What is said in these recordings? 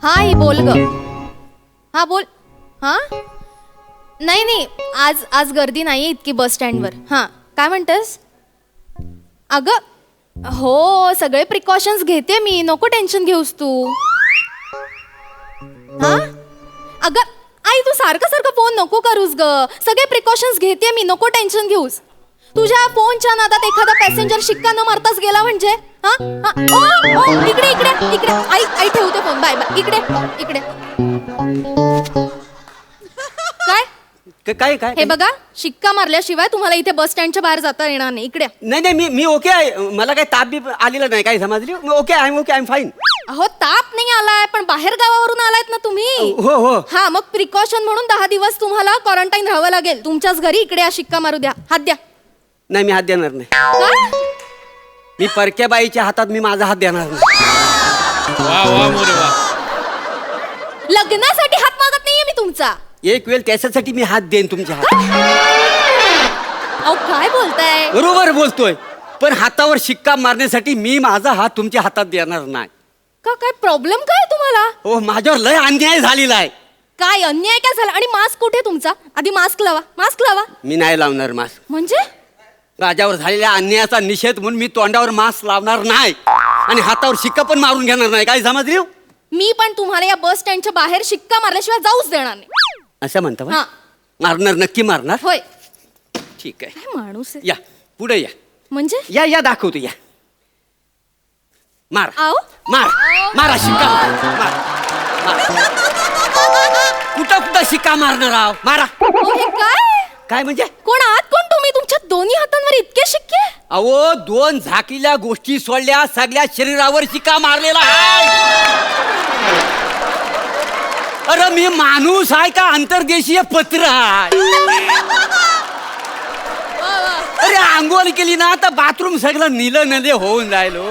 हा ही बोल ग. हा बोल. हा नाही नाही आज आज गर्दी नाहीये इतकी बस स्टँडवर. हा काय म्हणतेस? अगं हो सगळे प्रिकॉशन्स घेते मी, नको टेन्शन घेऊस तू. हा अगं आई तू सारखं सारखं फोन नको करूस ग, सगळे प्रिकॉशन्स घेते मी, नको टेन्शन घेऊस. तुझ्या फोनच्या नादात एखादा पॅसेंजर शिक्का न मारताच गेला म्हणजे. हा हा ओ ओ इकडे इकडे इकडे आई आई ठेवते फोन. Bye bye. इकडे इकडे. काय काय काय हे बघा, शिक्का मारल्याशिवाय तुम्हाला इथे बस स्टँडच्या बाहेर जाता येणार नाही. इकडे. नाही मी ओके आहे. मला काही ताप बी आलेला नाही, काय समजली. Okay I am fine. अहो ताप नाही आलाय, पण बाहेर गावावरून आलायत ना तुम्ही. हो हो. हा मग प्रिकॉशन म्हणून 10 दिवस तुम्हाला क्वारंटाईन राहावं लागेल तुमच्याच घरी. इकडे शिक्का मारू द्या. हात द्या. नाही मी हात देणार नाही. काय? मी परक्या बाईच्या हातात मी माझा हात देणार नाही. वा वा मोरे वा. लग्नासाठी हात मागत नाहीये मी तुमचा. एक वेळ त्याच्यासाठी मी हात देईन तुमच्या हात. अहो काय बोलताय? बरोबर बोलतोय, पण हातावर शिक्का मारण्यासाठी मी माझा हात तुमच्या हातात देणार नाही. का काय प्रॉब्लेम काय तुम्हाला? हो माझ्यावर लय अन्याय झालेला आहे. काय अन्याय काय झाला? आणि मास्क कुठे तुमचा? आधी मास्क लावा. मास्क लावा. मी नाही लावणार मास्क. म्हणजे माझ्यावर झालेल्या अन्यायाचा निषेध म्हणून मी तोंडावर मास्क लावणार नाही आणि हातावर शिक्का पण मारून घेणार नाही, काय समजली. मी पण तुम्हाला या बस स्टँडच्या बाहेर शिक्का मारल्याशिवाय जाऊच देणार नाही. असं म्हणता बा? हा. मारणार, नक्की मारणार. होय. ठीक आहे. काय माणूस आहे? या पुढे या. म्हणजे या या दाखवतो या. मार आओ मार मारा शिक्का मार मार. कुठं कुठं शिक्का मारणार आहो, मारा. हे काय? काय म्हणजे? कोण आहात? कोण तुम्ही? तुमच्या दोन्ही हातांवर इतके शिक्के? अहो 2 झाकील्या गोष्टी सोडल्या, सगळ्या शरीरावर शिक्का मारलेला आहे. अरे मी माणूस आहे का अंतर्देशीय पत्र आहे? अरे आंघोळ केली ना तर बाथरूम सगळं नीलं नदे होऊन राहिलो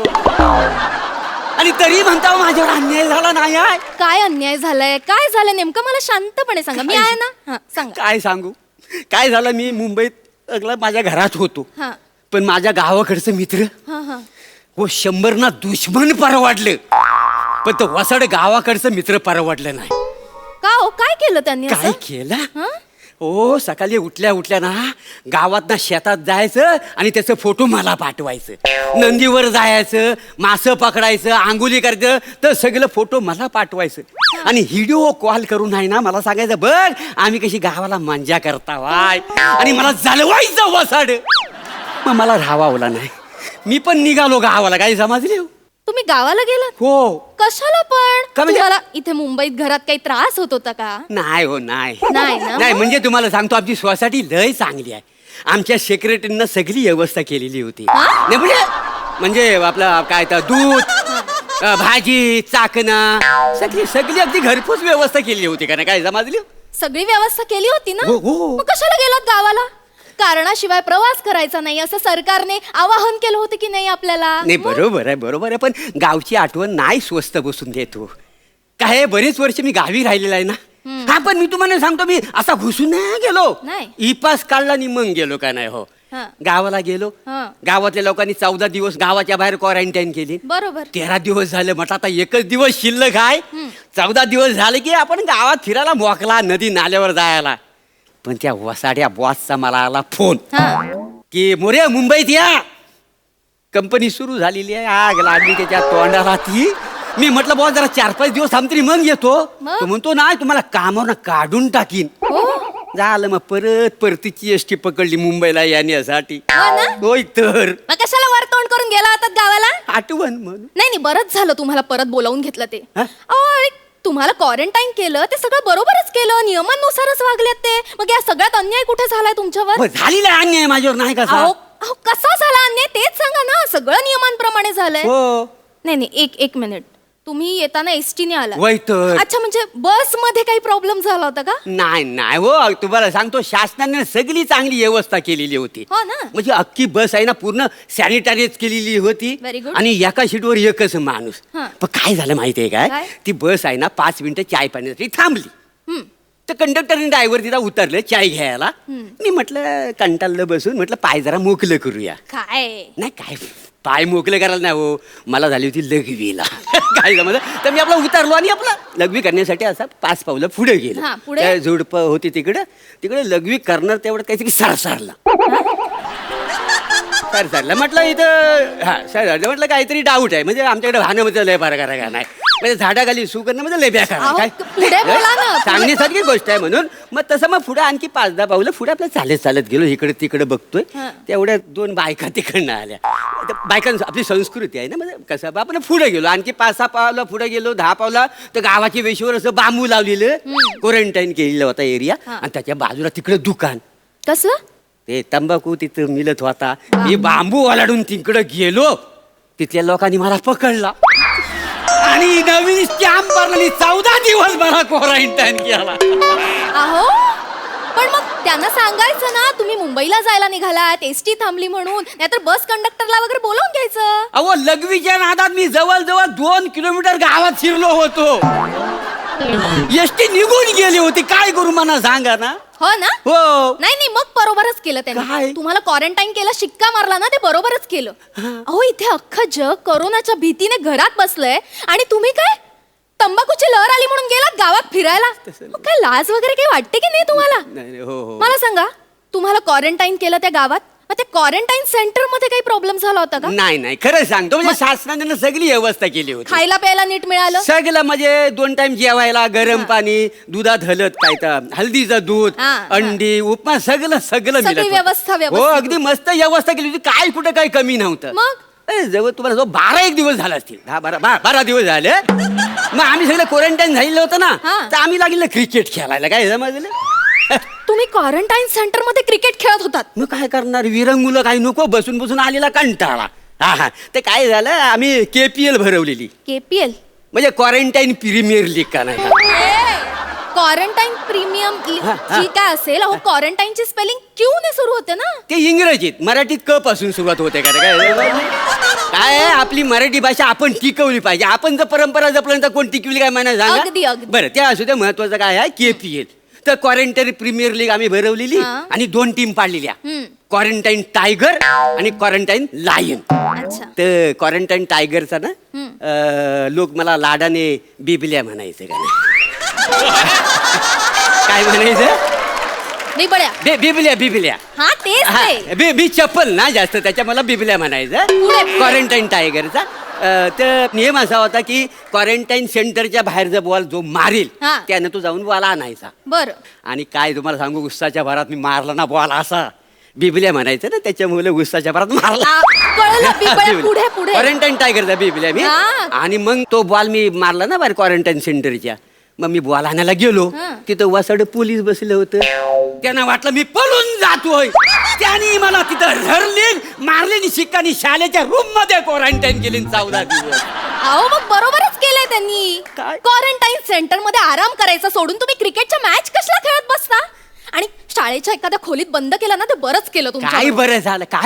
आणि तरी म्हणता माझ्यावर अन्याय झाला नाही आहे. काय अन्याय झालाय? काय झालं नेमकं? मला शांतपणे सांगा. मी आहे ना. हा सांगा. काय सांगू काय झालं. मी मुंबईत सगळं माझ्या घरात होतो, हा पण माझ्या गावाकडचं मित्र हा हा हो 100 ना दुश्मन परवडलं, पण तो वसड गावाकडचं मित्र परवडलं नाही. का हो? काय केलं त्यांनी काय असं? केलं? हं? ओ सकाळी उठल्या ना गावात ना शेतात जायचं आणि त्याचं फोटो मला पाठवायचं. नंदीवर जायचं, मासं पकडायचं, आंघोळी करायचं, तर सगळं फोटो मला पाठवायचं आणि व्हिडिओ कॉल करून आहे ना मला सांगायचं, बघ आम्ही कशी गावाला मजा करता वाय, आणि मला जलवायचं वसाड. मग मला राहावला नाही, मी पण निघालो गावाला, काही समजले. तुम्ही गावाला गेलात? हो. कशाला पण? का म्हणजे? तुम्हाला इथे मुंबईत घरात काही त्रास होत होता का? नाही हो नाही नाही ना? नाही म्हणजे तुम्हाला सांगतो आमची सोसायटी लय चांगली आहे. आमच्या सेक्रेटरीनं सगळी व्यवस्था केलेली होती. हा? नाही म्हणजे आपलं काय तर दूध, भाजी, चाकणं सगळी सगळी अगदी घरपोच व्यवस्था केली होती का नाही, काय समजली. सगळी व्यवस्था केली होती ना? हो, हो. मग कशाला गेलात गावाला? कारणाशिवाय प्रवास करायचा नाही असं सरकारने आवाहन केलं होतं की नाही आपल्याला? नाही बरोबर आहे, पण गावची आठवण नाही स्वस्त बसून देतो. काय बरेच वर्ष मी गावी राहिलेला आहे ना. हा पण मी तुम्हाला सांगतो, मी असा घुसून नाही गेलो. नाही. ई पास काढला आणि मग गेलो का नाही. हो हा. गावाला गेलो. हा. गावातल्या लोकांनी 14 दिवस गावाच्या बाहेर क्वारंटाईन केली. बरोबर. 13 दिवस झाले, म्हटलं आता एकच दिवस शिल्लक आहे. 14 दिवस झाले की आपण गावात फिरायला मोकला, नदी नाल्यावर जायला. पण त्या वसाड्या बॉसचा मला आला फोन हा. की मोरे मुंबईत या, कंपनी सुरू झालेली आहे. आग लागली त्याच्या तोंडाला ती. मी म्हटलं बॉस जरा 4-5 दिवस थांबतरी मग येतो. मग? तो म्हणतो नाही तुम्हाला कामावर काढून टाकीन. हो. झालं मग परतीची एसटी पकडली मुंबईला येण्यासाठी. हो ना? होय तर मग कशाला वर तोंड करून गेला होतात गावाला? आठवण म्हणून. नाही बरंच झालं तुम्हाला परत बोलावून घेतलं ते. हा? अहो, आणि तुम्हाला क्वारंटाईन केलं ते सगळं बरोबरच केलं, नियमांनुसारच वागलेत ते. मग या सगळ्यात अन्याय कुठे झालाय तुमच्यावर? हो, झालेला अन्याय माझ्यावर नाही कसा. अहो अहो, कसा झाला अन्याय तेच सांगा ना. सगळं नियमांप्रमाणे झालंय. हो नाही एक मिनिट. तुम्ही येताना एसटीने आला? वय तर. अच्छा, म्हणजे बस मध्ये काही प्रॉब्लेम झाला होता का? नाही हो, तुम्हाला सांगतो शासनाने सगळी चांगली व्यवस्था केलेली होती. हो ना? म्हणजे अख्खी बस आहे ना पूर्ण सॅनिटाईज केलेली होती. Very good. आणि एका सीटवर एकच माणूस. हा. पण काय झालं माहितीये काय, काय? ती बस आहे ना 5 मिनिटं चाय पाण्यासाठी थांबली. तर कंडक्टरने ड्रायव्हर तिला उतरले चाय घ्यायला. मी म्हटलं कंटाळलं बसून, म्हटलं पाय जरा मोकलं करूया. काय? नाही काय पाय मोकळे करायला नाही हो, मला झाली होती लघवीला. काय जमलं तर मी आपला उतारलो आणि आपला लघवी करण्यासाठी असा 5 पावलं पुढे गेलो. हा, पुढे? त्या झुडपं होती तिकडे लघवी करणार तेवढं काहीतरी सरसारला. सरसारला म्हटलं इथं हा सरसारलं म्हटलं काहीतरी डाऊट आहे, म्हणजे आमच्याकडे भाण्यामध्ये लय फार करा का नाही, म्हणजे झाडाखाली सू करणं म्हणजे लय बेकार आहे. अहो, काय पुढे बोला ना. सांगण्यासारखी गोष्ट आहे म्हणून मग तसं मग पुढे आणखी 5-10 पावलं पुढे आपलं चालत गेलो, इकडे तिकडे बघतोय हा. तेवढ्या 2 बायका तिकडनं आल्या. बायकांची आपली संस्कृती आहे ना, म्हणजे कसं आपण पुढे गेलो, आणखी 5-6 पावलं पुढे गेलो, 10 पावलं तर गावाच्या वेशीवर असं बांबू लावलेलं, क्वारंटाईन केलेला होता एरिया, आणि त्याच्या बाजूला तिकडे दुकान, कसलं? ते तंबाखू तिथं मिळत होता. मी बांबू ओलाडून तिकडे गेलो, तिथल्या लोकांनी मला पकडला आणि नवीन स्टॅम्प भरला. 14 दिवस मला क्वारंटाईन केला. अहो पण मग त्यांना सांगायचं ना तुम्ही मुंबईला जायला निघालात, एसटी थांबली म्हणून, नाहीतर बस कंडक्टरला वगैरे बोलावून घ्यायचं. अहो लघवीच्या नादात मी जवळ 2 किलोमीटर गावात शिरलो होतो. एसटी निघून गेली होती, काय करू मला सांगा ना. हो ना? हो. नाही मग बरोबरच केलं काय? त्यांनी. तुम्हाला क्वारंटाईन केलं, शिक्का मारला ना, ते बरोबरच केलं. अहो इथे अख्खं जग कोरोनाच्या भीतीने घरात बसलंय आणि तुम्ही काय तंबाखूची लहर आली म्हणून गेलात गावात फिरायला. मग काय लाज वगैरे काही वाटते की नाही तुम्हाला? नाही, हो हो. मला सांगा, तुम्हाला क्वारंटाईन केलं त्या गावात, मग त्या क्वारंटाईन सेंटर मध्ये काही प्रॉब्लेम झाला होता का? नाही खरं सांगतो, म्हणजे शासनाने सगळी व्यवस्था केली होती. खायला प्यायला नीट मिळालं? सगळं म्हणजे 2 टाइम जेवायला गरम पाणी, दुधात हलत काय तर हल्दीचं दूध, हा. अंडी, उपमा, सगळं सगळी मिळत होतं. व्यवस्था हो व्यवस्थित अगदी मस्त व्यवस्था केली होती, काय कुठं काही कमी नव्हतं. मग? जवळ तुम्हाला जो 12-1 दिवस झाला असतील, 10-12 दिवस झाले. मग आम्ही सगळं क्वारंटाईन झालेलं होतं ना, हा. तर आम्ही लागले क्रिकेट खेळायला. काय समजलं? तुम्ही क्वारंटाईन सेंटर मध्ये क्रिकेट खेळत होतात? मग काय करणार, विरंगुलं काही नको, बसून आलेला कंटाळा. हा ते काय झालं, आम्ही KPL भरवलेली, KPL म्हणजे क्वारंटाईन प्रीमियर लीग का नाही का? क्वारंटाईन प्रीमियम हा. जी काय असेल, अहो क्वारंटाईनची स्पेलिंग क्यू ने सुरू होते ना. ते इंग्रजीत, मराठीत क पासून सुरुवात होते का रे? काय आहे, आपली मराठी भाषा आपण टिकवली पाहिजे. आपण जर परंपरा जपल्यानंतर कोण टिकवली काय म्हणा अगदी, सांगा अगदी. बरं. त्या असू दे, महत्वाचं काय आहे, KPL. तर क्वारंटाईन प्रीमियर लीग आम्ही भरवलेली हा. आणि 2 टीम पाडलेल्या, हम्म. क्वारंटाईन टायगर आणि क्वारंटाईन लायन. अच्छा. तर क्वारंटाईन टायगरचा ना लोक मला लाडाने बिबल्या म्हणायचे का नाही? काय म्हणायचं? बिबड्या. बिबल्या. हा तेच ते. बी चप्पल ना जास्त, त्याच्या मला बिबल्या म्हणायचं. पुढे. क्वारंटाईन टायगरचा तर नियम असा होता की क्वारंटाईन सेंटरच्या बाहेर जर बॉल जो मारेल हा. त्यानं तो जाऊन बॉल आणायचा. बरं. आणि काय तुम्हाला सांगू, गुस्साच्या भरात मी मारला ना बॉल, असा बिबल्या म्हणायचं ना, त्याच्यामुळे गुस्साच्या भरात मारला. कळलं बिबड्या. पुढे क्वारंटाईन टायगरचा बिबल्या मी. हा. आणि मग तो बॉल मी मारला ना बाहेर क्वारंटाईन सेंटरच्या, मग मी बॉल आणायला गेलो, हा. तिथं वसाड पोलीस बसलं होतं. त्यांना वाटलं मी पळून जातोय, त्यांनी मला तिथं धरले, मारले आणि शिक्कानी शाळेच्या रूम मध्ये क्वारंटाईन केली 14 दिवस. अहो मग बरोबरच केलंय त्यांनी. काय? क्वारंटाईन सेंटर मध्ये आराम करायचा सोडून तुम्ही क्रिकेटच्या मॅच कशाला खेळत बसता? आणि शाळेच्या एखाद्या खोलीत बंद केलं ना, ते बरंच केलं काय तुमच्या.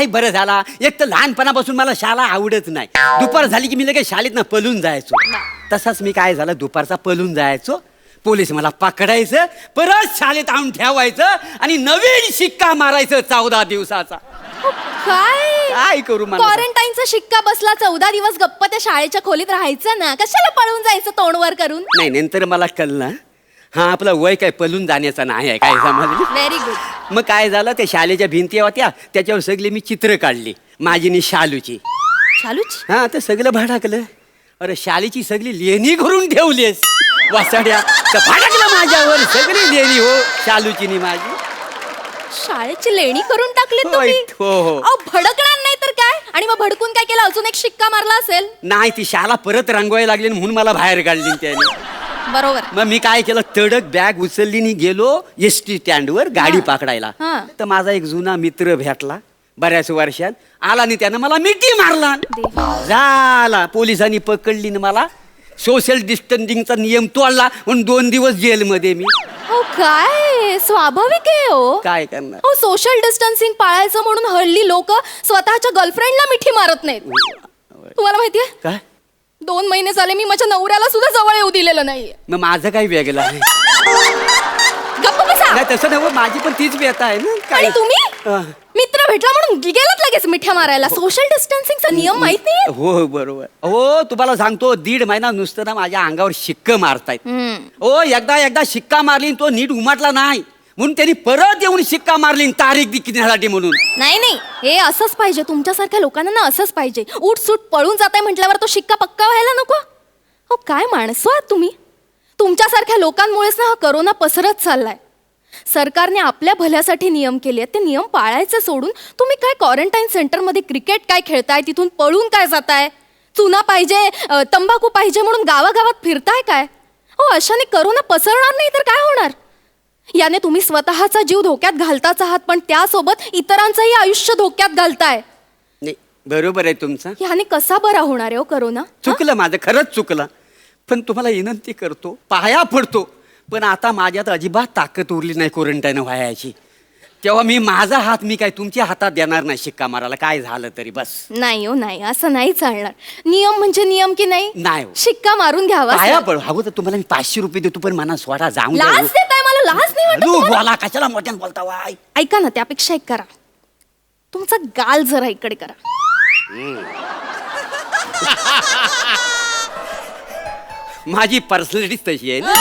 बरं झालं. एक तर लहानपणापासून मला शाळा आवडत नाही. दुपार झाली की मी लगेच शाळेत ना पळून जायचो. तसाच मी काय झालं, दुपारचा पळून जायचो, पोलीस मला पकडायचं, परत शाळेत आणून ठेवायचं आणि नवीन शिक्का मारायचं 14 दिवसाचा. काय करू मला? क्वारंटाईनचा शिक्का बसला, 14 दिवस गप्प त्या शाळेच्या खोलीत राहायचं ना, कशाला पळून जायचं तोंडवर करून? नाही, नंतर मला कळलं हा आपलं वय काय पळून जाण्याचा नाही आहे. काय समजली? Very good. मग काय झालं, त्या शाळेच्या भिंती होत्या, त्याच्यावर सगळी मी चित्र काढली, माझी नि शालूची. शालूच? हा तर सगळं भडाकलं. अरे शाळेची सगळी लेणी करून ठेवलीस वासाड्या, तर भडकलं माझ्यावर सगळी लेणी. हो शालूची नि माझी. शाळेची लेणी करून टाकली होय, तुम्ही? हो, हो. अहो भडकणार नाही तर काय? आणि मग भडकून काय केलं, अजून एक शिक्का मारला असेल? नाही, ती शाळा परत रंगवायला लागली आणि म्हणून मला बाहेर काढली त्याने. बरोबर. मग मी काय केलं, तडक बॅग उचलली आणि गेलो एसटी स्टँडवर गाडी पकडायला. हा. तर माझा एक जुना मित्र भेटला बऱ्याच वर्षात, आला आणि त्यानं मला मिठी मारला. देवा. झाला, पोलिसांनी पकडली ना मला, सोशल डिस्टन्सिंगचा नियम तोडला म्हणून 2 दिवस जेलमध्ये मी. हो काय, स्वाभाविक आहे हो. काय करणार? हो सोशल डिस्टन्सिंग पाळायचं म्हणून हल्ली लोक स्वतःच्या गर्लफ्रेंडला मिठी मारत नाहीत. तुम्हाला माहितीये, काय 2 महिने झाले मी माझ्या नवऱ्याला सुद्धा जवळ येऊ दिलेलं नाहीये. मग माझं काही वेगळं आहे? गप्प बसा. नाही तसं नव्हतं, माझी पण तीच व्यथा आहे ना. काय आणि तुम्ही मित्र भेटला म्हणून गेलात लगेच मिठ्या मारायला. सोशल डिस्टन्सिंगचा नियम माहित नाही. हो बरोबर. हो तुम्हाला सांगतो 1.5 महिना नुसतं ना माझ्या अंगावर शिक्क मारतायत. हो एकदा शिक्का मारली तो नीट उमटला नाही म्हणून त्यांनी परत येऊन शिक्का मारली तारीख दिखण्यासाठी म्हणून. नाही हे असंच पाहिजे. तुमच्यासारख्या लोकांना ना असंच पाहिजे. उठसूट पळून जाताय म्हटल्यावर तो शिक्का पक्का व्हायला नको. हो काय माणसं आहात तुम्ही. तुमच्यासारख्या लोकांमुळेच ना हा करोना पसरत चाललाय. सरकारने आपल्या भल्यासाठी नियम केले आहेत. ते नियम पाळायचे सोडून तुम्ही काय क्वारंटाईन सेंटरमध्ये क्रिकेट काय खेळताय, तिथून पळून काय जाताय, चुना पाहिजे तंबाखू पाहिजे म्हणून गावागावात फिरताय काय. हो अशाने करोना पसरणार नाही तर काय होणार. याने तुम्ही स्वतःचा जीव धोक्यात घालताच आहात पण त्यासोबत इतरांचंही आयुष्य धोक्यात घालताय. नाही बरोबर आहे तुमचं. याने कसा बरा होणार आहे हो करोना. चुकलं माझं खरंच चुकलं. पण तुम्हाला विनंती करतो पाया पडतो पण आता माझ्यात अजिबात ताकद उरली नाही क्वारंटाईन व्हायची. तेव्हा मी माझा हात मी काय तुमच्या हातात देणार नाही शिक्का मारायला काय झालं तरी बस. नाही हो नाही असं नाही चालणार. नियम म्हणजे नियम की नाही. नाही हो. शिक्का मारून घ्यावा. पाया पड हवं तर तुम्हाला मी 500 रुपये देतो पण मना स्वतः जाऊन द्या. लाज देताय मला. लाज नाही वाटत तुम्हाला? बोला कशाला मोठ्यानं बोलता वाय. ऐका ना त्यापेक्षा एक करा. तुमचा गाल जरा इकडे करा. माझी पर्सनॅलिटी तशी आहे ना.